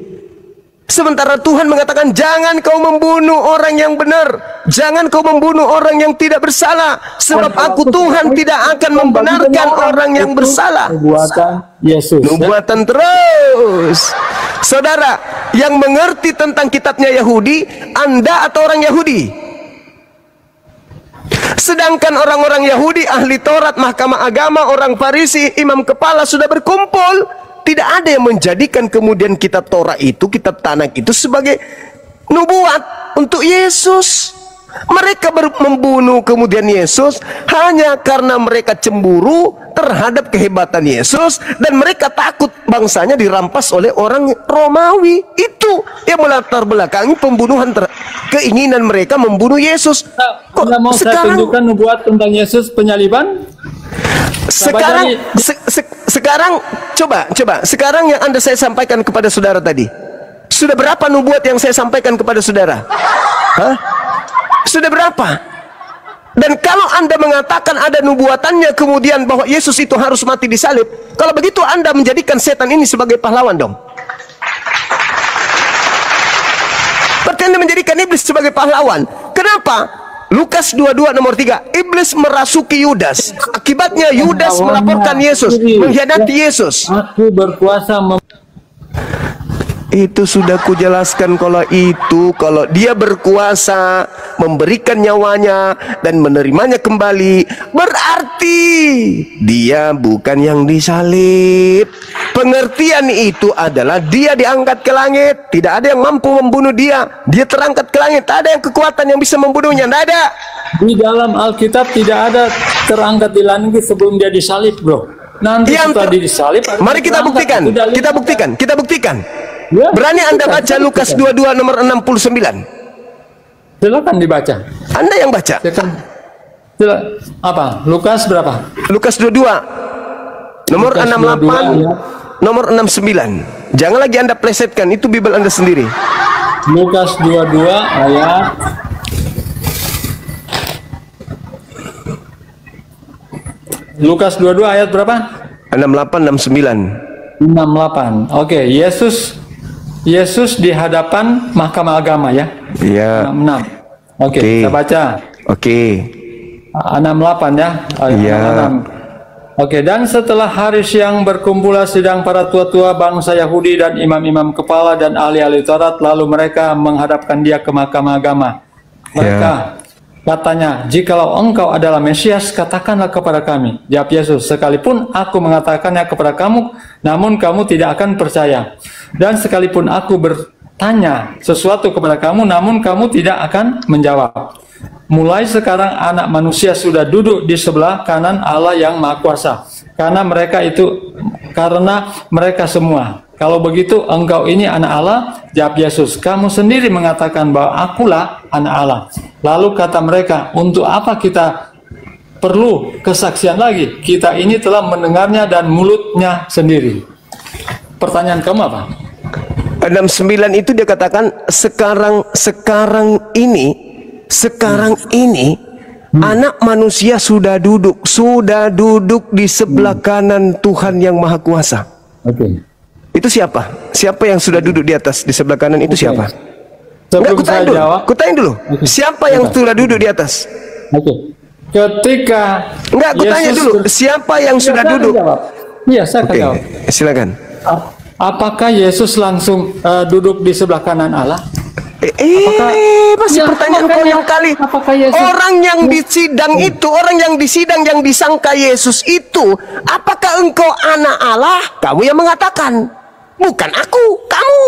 Sementara Tuhan mengatakan, jangan kau membunuh orang yang benar, jangan kau membunuh orang yang tidak bersalah, sebab aku Tuhan tidak akan membenarkan orang yang bersalah. Nubuatan Yesus. Nubuatan terus. Saudara yang mengerti tentang kitabnya Yahudi, Anda atau orang Yahudi? Sedangkan orang-orang Yahudi, ahli Taurat, mahkamah agama, orang Farisi, imam kepala sudah berkumpul. Tidak ada yang menjadikan kemudian kitab Torah itu, kitab Tanakh itu sebagai nubuat untuk Yesus. Mereka membunuh kemudian Yesus hanya karena mereka cemburu, terhadap kehebatan Yesus, dan mereka takut bangsanya dirampas oleh orang Romawi. Itu yang melatar belakangi pembunuhan, keinginan mereka membunuh Yesus. Kok Anda mau saya tunjukkan nubuat tentang Yesus penyaliban? Sekarang coba sekarang yang saya sampaikan kepada saudara tadi, sudah berapa nubuat yang saya sampaikan kepada saudara? Hah? Sudah berapa? Dan kalau Anda mengatakan ada nubuatannya kemudian bahwa Yesus itu harus mati disalib, kalau begitu Anda menjadikan setan ini sebagai pahlawan dong. Berarti Anda menjadikan iblis sebagai pahlawan. Kenapa? Lukas 22 nomor 3, iblis merasuki Yudas. Akibatnya Yudas melaporkan Yesus, mengkhianati Yesus. Aku berkuasa Itu sudah kujelaskan, kalau dia berkuasa memberikan nyawanya dan menerimanya kembali, berarti dia bukan yang disalib. Pengertian itu adalah dia diangkat ke langit. Tidak ada yang mampu membunuh dia. Dia terangkat ke langit. Tak ada yang kekuatan yang bisa membunuhnya. Tidak ada. Di dalam Alkitab tidak ada terangkat di langit sebelum dia disalib, bro. Nanti setelah disalib, mari kita buktikan. Kita buktikan. Ya, berani Anda baca Lukas 22 nomor 69? Silakan dibaca. Anda yang baca. Apa? Lukas berapa? Lukas 22 nomor Lukas 68 22, ya. nomor 69. Jangan lagi Anda plesetkan, itu Bible Anda sendiri. Lukas 22 ayat Lukas 22 ayat berapa? 68 69. 68. Oke, Yesus di hadapan mahkamah agama ya. Iya. 66. Oke, kita baca. Oke. 68 ya. Iya. 66. Oke, dan setelah hari siang berkumpullah sidang para tua-tua bangsa Yahudi dan imam-imam kepala dan ahli-ahli Taurat, lalu mereka menghadapkan dia ke mahkamah agama. Mereka katanya, jikalau engkau adalah Mesias, katakanlah kepada kami. Jawab Yesus, sekalipun aku mengatakannya kepada kamu, namun kamu tidak akan percaya. Dan sekalipun aku bertanya sesuatu kepada kamu, namun kamu tidak akan menjawab. Mulai sekarang anak manusia sudah duduk di sebelah kanan Allah yang Maha Kuasa. Karena mereka semua. Kalau begitu engkau ini anak Allah? Jawab Yesus, kamu sendiri mengatakan bahwa akulah anak Allah. Lalu kata mereka, untuk apa kita perlu kesaksian lagi? Kita ini telah mendengarnya dan mulutnya sendiri. Pertanyaan kamu apa? 69 itu dia katakan sekarang ini anak manusia sudah duduk di sebelah kanan Tuhan yang Maha Kuasa. Oke. Itu siapa? Siapa yang sudah duduk di atas di sebelah kanan itu siapa? Sebelum saya jawab, kutanya dulu. Siapa yang sudah duduk di atas? Oke. Ketika kutanya dulu. Siapa yang sudah duduk? Iya, saya akan jawab. Silakan. Apakah Yesus langsung duduk di sebelah kanan Allah? Masih pertanyaan kau yang kali. Orang yang disidang itu, orang yang disidang yang disangka Yesus itu, apakah engkau anak Allah? Kamu yang mengatakan, bukan aku, kamu.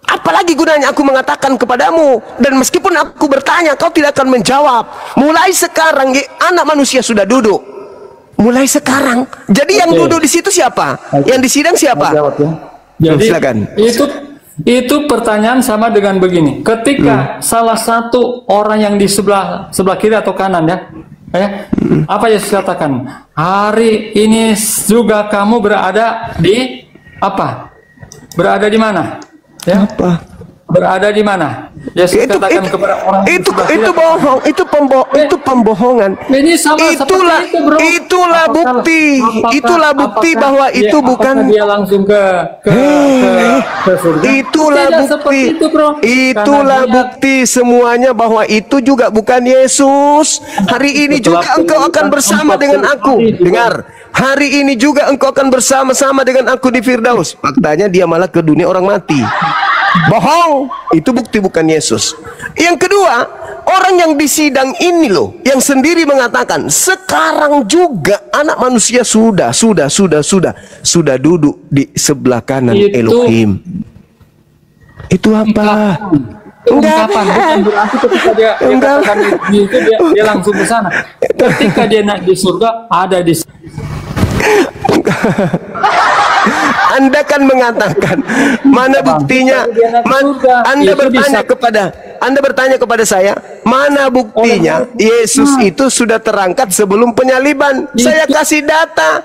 Apalagi gunanya aku mengatakan kepadamu, dan meskipun aku bertanya, kau tidak akan menjawab. Mulai sekarang anak manusia sudah duduk. Mulai sekarang. Jadi yang duduk di situ siapa? Yang disidang siapa? Jadi silakan. Itu pertanyaan sama dengan begini. Ketika salah satu orang yang di sebelah kiri atau kanan apa Yesus katakan? Hari ini juga kamu berada di apa? Berada di mana? Ya. Apa? Berada di mana? Yesus katakan kepada orang itu bohong, itu pembohongan. Ini sama itulah bukti. Itulah bukti bahwa itu bukan dia langsung ke surga. Itulah bukti semuanya bahwa itu juga bukan Yesus. Hari ini juga engkau akan bersama dengan aku. Dengar. Hari ini juga engkau akan bersama-sama dengan aku di Firdaus. Faktanya dia malah ke dunia orang mati. Bohong. Itu bukti bukan Yesus. Yang kedua, orang yang disidang ini loh, yang sendiri mengatakan sekarang juga anak manusia sudah duduk di sebelah kanan Elohim. Itu apa? ungkapan, bukan berarti ketika dia katakan itu dia langsung ke sana. Ketika dia naik di surga, ada di Anda kan mengatakan mana buktinya? Anda bertanya kepada saya, mana buktinya Yesus itu sudah terangkat sebelum penyaliban? Saya kasih data.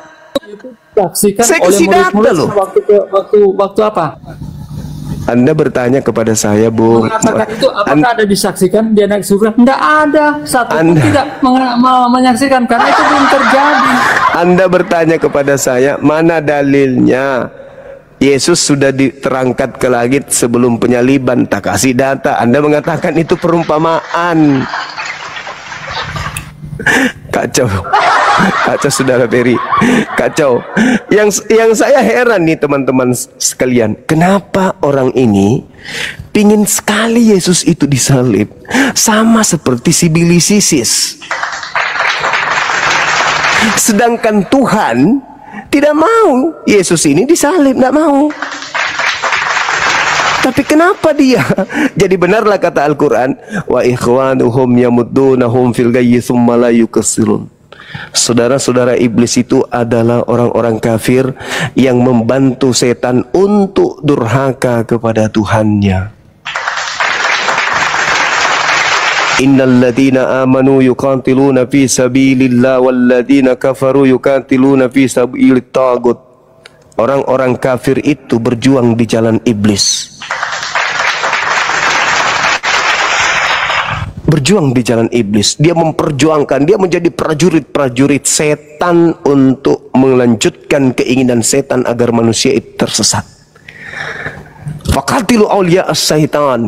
Saksikan Saya oleh kasih data murid-murid loh. waktu apa? Anda bertanya kepada saya, Bu. Mengatakan itu apakah ada disaksikan dia naik surga? Tidak ada, satu pun tidak menyaksikan karena itu belum terjadi. Anda bertanya kepada saya, mana dalilnya Yesus sudah diterangkat ke langit sebelum penyaliban? Tak kasih data. Anda mengatakan itu perumpamaan. Kacau. Kacau saudara Ferry. Kacau. Yang saya heran nih teman-teman sekalian, kenapa orang ini pingin sekali Yesus itu disalib, sama seperti si Billy Sisis. Sedangkan Tuhan tidak mau Yesus ini disalib, tidak mau. Tapi kenapa dia? Jadi benarlah kata Al-Quran, wa ikhwanuhum yamuddunahum fil ghayyi tsumma la yuqsirun. Saudara-saudara iblis itu adalah orang-orang kafir yang membantu setan untuk durhaka kepada Tuhannya. Innal ladzina amanu yuqatiluna fi sabilillah wal ladzina kafaru yuqatiluna fi sabilit tagut. Orang-orang kafir itu berjuang di jalan iblis. Berjuang di jalan iblis. Dia memperjuangkan, dia menjadi prajurit-prajurit setan untuk melanjutkan keinginan setan agar manusia itu tersesat. Faqatilu awliya as-syaitan.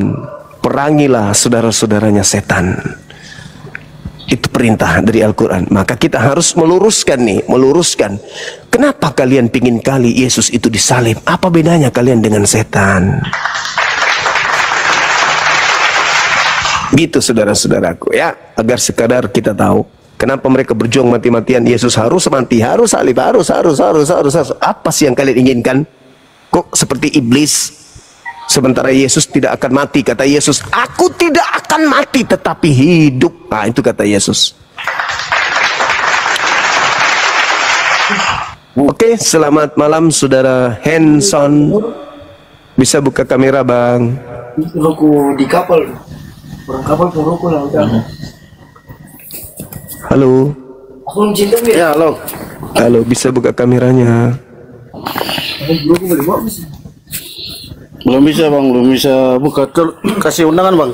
Perangilah saudara-saudaranya setan. Itu perintah dari Al-Quran. Maka kita harus meluruskan. Kenapa kalian pingin kali Yesus itu disalib? Apa bedanya kalian dengan setan? Gitu saudara-saudaraku ya, agar sekadar kita tahu kenapa mereka berjuang mati-matian. Yesus harus mati, harus salib, harus. Apa sih yang kalian inginkan? Kok seperti iblis? Sementara Yesus tidak akan mati. Kata Yesus, aku tidak akan mati tetapi hidup. Nah itu kata Yesus. Oke, selamat malam saudara Henson. Bisa buka kamera bang? Aku di kapal. Orang kapal pun lah udah. Halo. Aku mencintai dia. Ya halo. Halo, bisa buka kameranya? Belum bisa bang, belum bisa buka. Kasih undangan bang.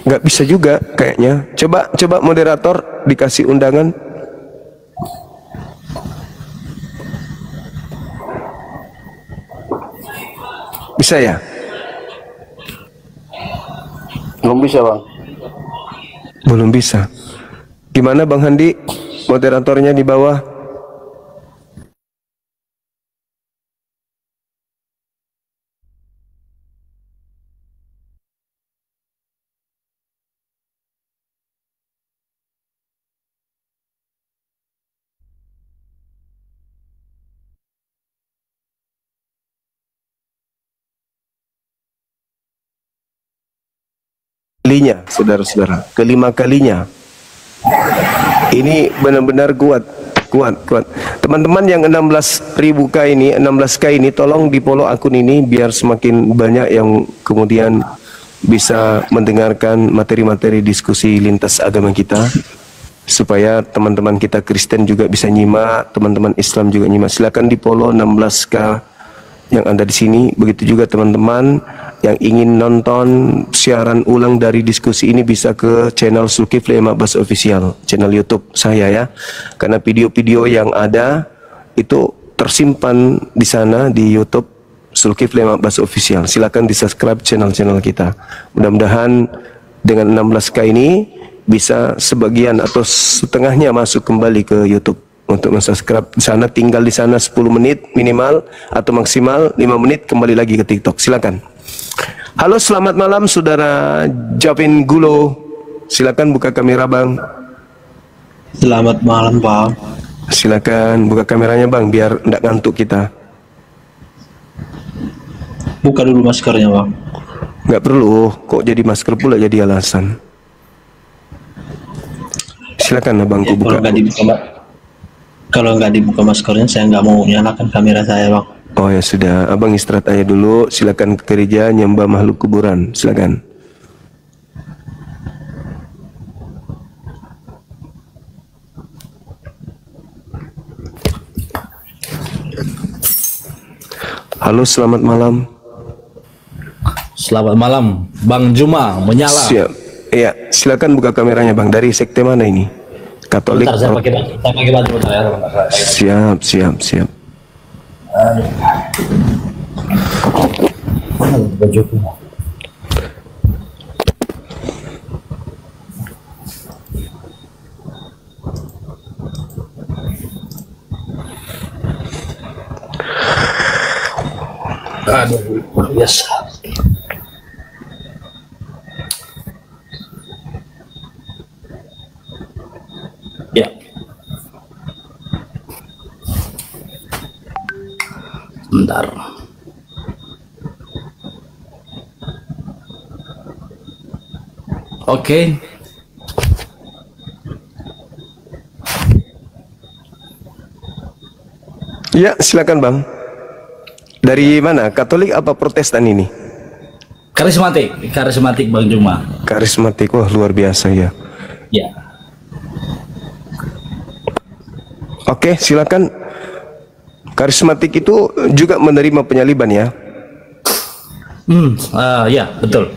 Nggak bisa juga kayaknya. Coba moderator dikasih undangan. Bisa ya? Belum bisa bang. Belum bisa. Gimana Bang Handi? Moderatornya di bawah. Kalinya, saudara-saudara, kelima kalinya. Ini benar-benar kuat. Teman-teman yang 16.000k ini, 16k ini, tolong di follow akun ini biar semakin banyak yang kemudian bisa mendengarkan materi-materi diskusi lintas agama kita, supaya teman-teman kita Kristen juga bisa nyimak, teman-teman Islam juga nyimak. Silakan di follow 16k yang ada di sini. Begitu juga teman-teman yang ingin nonton siaran ulang dari diskusi ini bisa ke channel Zulkifli M. Abbas Official, channel YouTube saya ya. Karena video-video yang ada itu tersimpan di sana di YouTube Zulkifli M. Abbas Official. Silakan di-subscribe channel-channel kita. Mudah-mudahan dengan 16k ini bisa sebagian atau setengahnya masuk kembali ke YouTube. Untuk subscribe di sana, tinggal di sana 10 menit minimal atau maksimal 5 menit kembali lagi ke TikTok. Silakan. Halo, selamat malam saudara Javin Gulo. Silakan buka kamera bang. Selamat malam bang. Silakan buka kameranya bang biar tidak ngantuk kita. Buka dulu maskernya bang. Nggak perlu, kok jadi masker pula jadi alasan. Silakan abangku buka. Kalau nggak dibuka maskernya, saya nggak mau nyalakan kamera saya, Bang. Oh ya sudah, abang istirahat aja dulu. Silakan ke gereja nyembah makhluk kuburan. Silakan. Halo, selamat malam. Selamat malam, Bang Juma, menyala. Siap. Iya, silakan buka kameranya, Bang. Dari sekte mana ini? Katolik. Bentar, saya pakai baju bentar ya, teman-teman. Siap. Bajuku. Aduh, biasa. Ya. Bentar. Oke. Ya, silakan, Bang. Dari mana? Katolik apa Protestan ini? Karismatik Bang Juma. Karismatik, wah luar biasa ya. Ya. Oke, silakan. Karismatik itu juga menerima penyaliban ya? Ya, betul.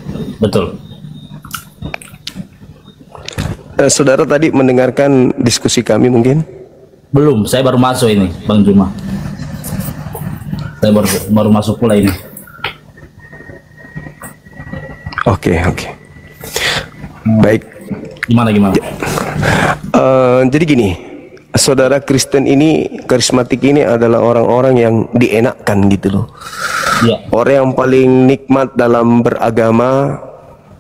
Saudara tadi mendengarkan diskusi kami mungkin? Belum, saya baru masuk ini, Bang Juma. Saya baru masuk pula ini. Oke. Baik. Gimana? Jadi gini, saudara Kristen ini, karismatik ini adalah orang-orang yang dienakkan gitu loh. Ya. Orang yang paling nikmat dalam beragama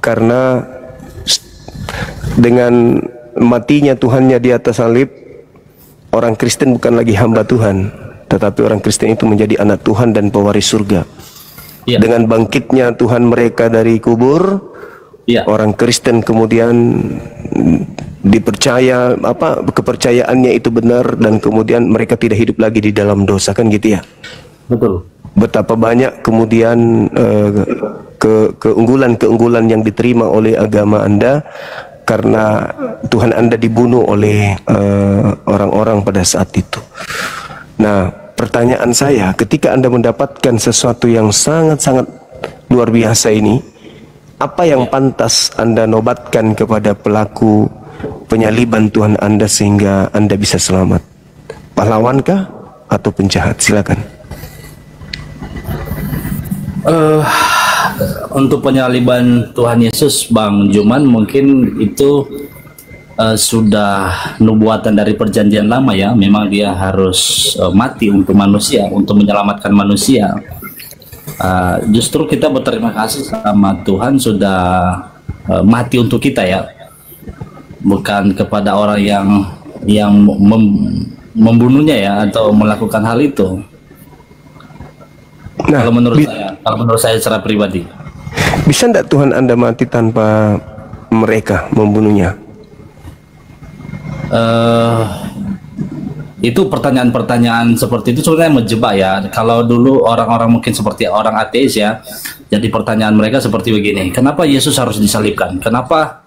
karena dengan matinya Tuhannya di atas salib, orang Kristen bukan lagi hamba Tuhan, tetapi orang Kristen itu menjadi anak Tuhan dan pewaris surga. Ya. Dengan bangkitnya Tuhan mereka dari kubur, Ya. orang Kristen kemudian dipercaya kepercayaannya itu benar dan kemudian mereka tidak hidup lagi di dalam dosa, kan gitu ya. Betul. Betapa banyak kemudian keunggulan-keunggulan yang diterima oleh agama Anda karena Tuhan Anda dibunuh oleh orang-orang pada saat itu. Nah, pertanyaan saya, ketika Anda mendapatkan sesuatu yang sangat-sangat luar biasa ini, apa yang pantas Anda nobatkan kepada pelaku penyaliban Tuhan Anda sehingga Anda bisa selamat? Pahlawankah atau penjahat? Silakan. Untuk penyaliban Tuhan Yesus, Bang Juman, mungkin itu sudah nubuatan dari perjanjian lama ya. Memang dia harus mati untuk manusia, untuk menyelamatkan manusia. Justru kita berterima kasih sama Tuhan sudah mati untuk kita ya, bukan kepada orang yang membunuhnya ya atau melakukan hal itu. Nah, kalau menurut saya secara pribadi, bisa tidak Tuhan Anda mati tanpa mereka membunuhnya? Itu pertanyaan-pertanyaan seperti itu sebenarnya menjebak ya. Kalau dulu orang-orang mungkin seperti orang ateis ya, jadi pertanyaan mereka seperti begini: kenapa Yesus harus disalibkan? Kenapa